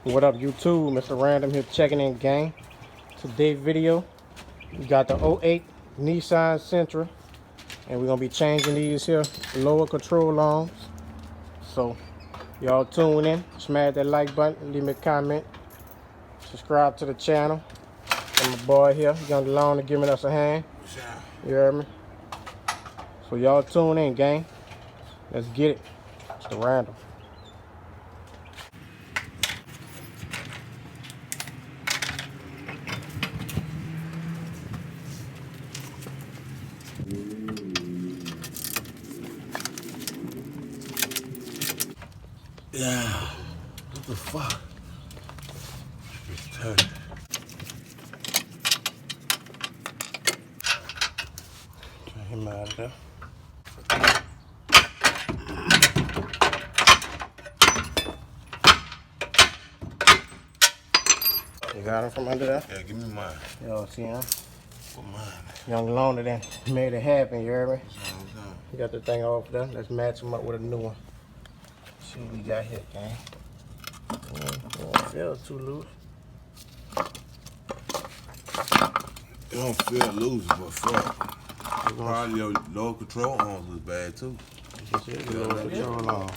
What up, YouTube? Mr. Random here checking in, gang. Today's video, we got the '08 Nissan Sentra, and we're gonna be changing these here lower control arms. So, y'all tune in, smash that like button, leave me a comment, subscribe to the channel. And my boy here, Young DeLone, giving us a hand. You heard me? So y'all tune in, gang. Let's get it. It's the Random. Yeah, what the fuck? It's tight. Try him out of there. You got him from under there? Yeah, give me mine. Y'all see him? Put mine. Young Loner then made it happen, you heard me? No. You got the thing off there. Let's match him up with a new one. See what we got here, gang. Don't feel too loose. It don't feel loose, but fuck. Probably your lower control arms was bad too. This is the lower control arm.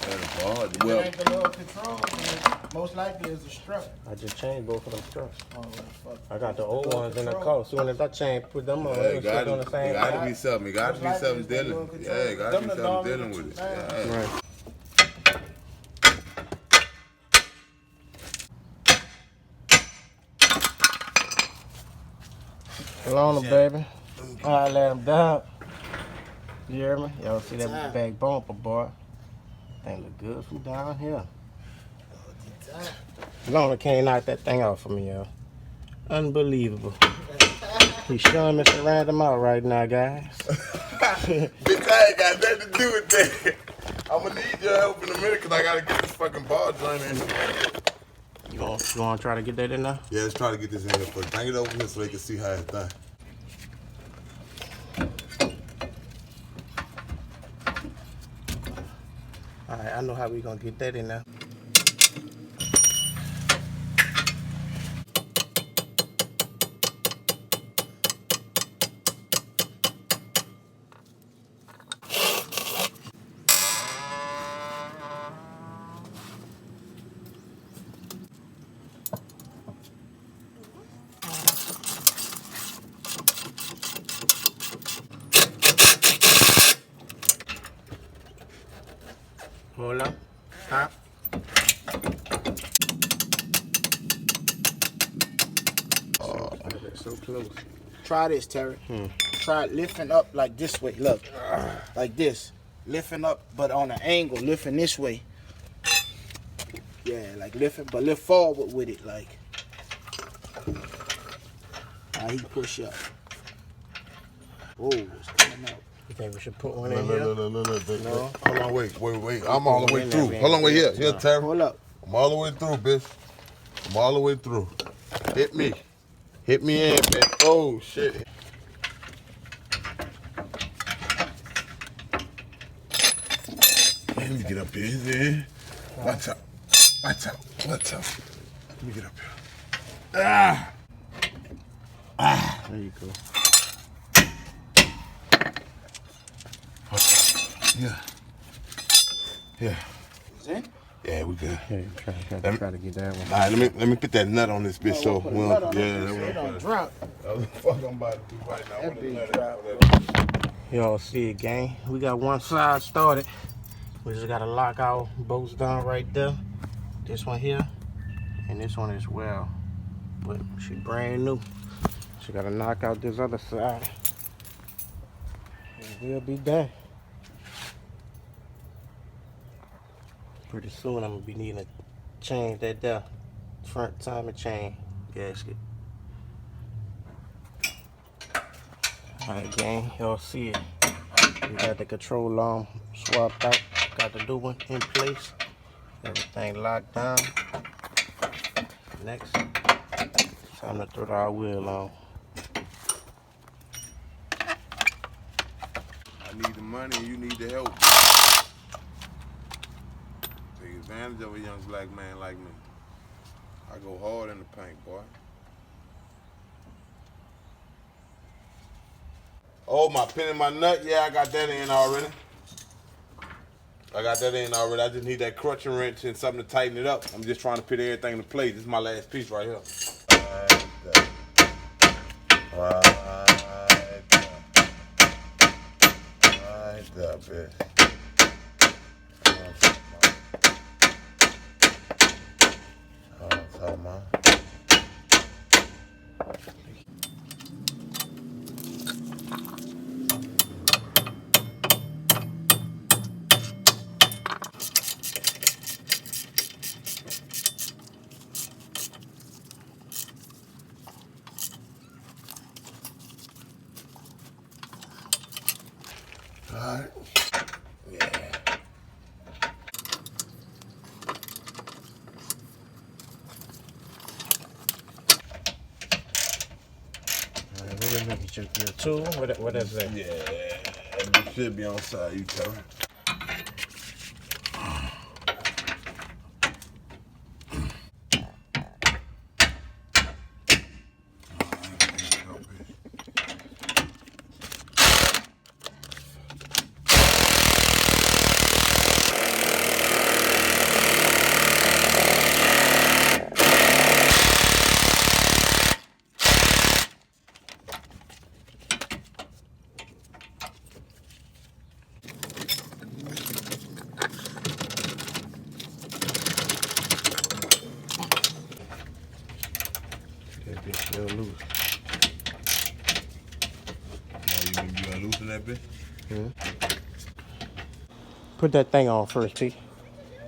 That's hard. If Well, it ain't the lower control, then most likely it's a strut. I just changed both of them struts. Oh, well, fuck. I got the old ones in the car. Soon as I put them on, yeah, they it still on the same. gotta be something. It gotta Most be likely something it's the dealing. lower control. Yeah, it gotta be Them the something dominant dealing with it. two things. Yeah. Right. Loner, baby. I let him down. You hear me? Y'all see that back bumper, boy? Thing look good from down here. Loner can't knock that thing off for me, y'all. Unbelievable. He's showing Mr. Random out right now, guys. Bitch, I ain't got nothing to do with that. I'm gonna need your help in a minute because I gotta get this fucking ball joint in. You want to try to get that in there? Yeah, let's try to get this in here first. Bring it over here so they can see how it's done. All right, I know how we gonna get that in there. Hold up. Stop. Oh, that's so close. Try this, Terry. Try lifting up like this way. Look, like this. Lifting up, but on an angle. Lifting this way. Yeah, like lifting, but lift forward with it, like. Now he push up. Oh, it's coming out. You think we should put one in here? No. Hold on, wait. I'm all the way in through. there, Hold on, wait here. man. Here, Terry. Hold up. I'm all the way through, bitch. I'm all the way through. Hit me. Hit me in, bitch. Oh, shit. Let me get up here. Watch out. Let me get up here. There you go. Yeah. Is it? Yeah, we good. Yeah, try to get that one. All right, let me put that nut on this bitch so Put a we nut don't. on Yeah, it, that's so what it don't I'm drop. That's what the fuck I'm about to do right now. That Put a big nut drop. Y'all see it, gang. We got one side started. We just gotta lock our bolts down right there. This one here, and this one as well. But she brand new. She gotta knock out this other side. And we'll be done. Pretty soon I'm gonna be needing to change that there front timing chain gasket. Alright, gang, y'all see it. We got the control arm swapped out, got the new one in place, everything locked down. Next, time to throw our wheel on. I need the money and you need the help. Take advantage of a young black man like me. I go hard in the paint, boy. Oh, my pin in my nut? Yeah, I got that in already. I just need that crutching wrench and something to tighten it up. I'm just trying to put everything into place. This is my last piece right here. Right there, bitch. Alright. Yeah. Alright, we're gonna get your tool. What is that? Yeah. It should be on side, you tell me. That bitch still loose. Oh, you gonna loosen that bitch? Put that thing on first, P.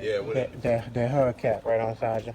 Yeah, what That hubcap right on side you.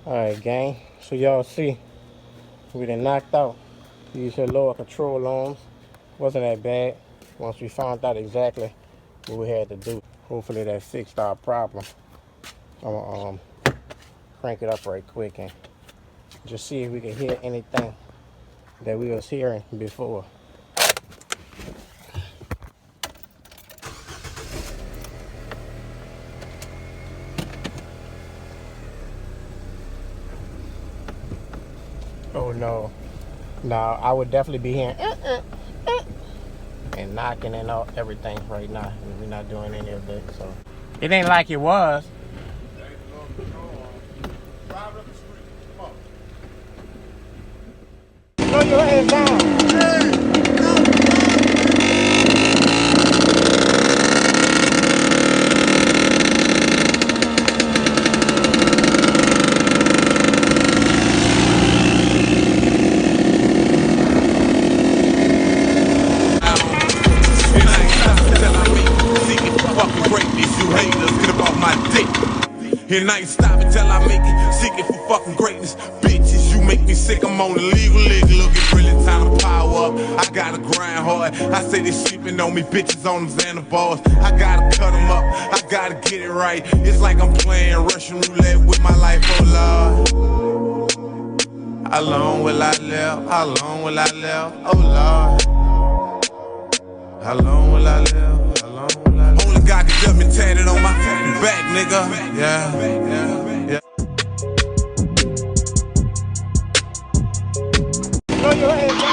Alright, gang. So y'all see, we done knocked out these here lower control arms. Wasn't that bad once we found out exactly what we had to do. Hopefully that fixed our problem. I'm gonna crank it up right quick and just see if we can hear anything that we was hearing before. Oh no. Now I would definitely be hearing and knocking and all everything right now. We're not doing any of that, so it ain't like it was. Throw your hands down. And I ain't stopping till I make it, seeking for fucking greatness. Bitches, you make me sick, I'm on the legal leg. Look, it's really time to power up. I gotta grind hard. I say they sleeping on me, bitches on them Xanax balls. I gotta cut them up, I gotta get it right. It's like I'm playing Russian roulette with my life, oh Lord. How long will I live? How long will I live? Oh Lord. How long will I live? Only God can judge me tatted on my back, nigga. Yeah. Throw your hands down.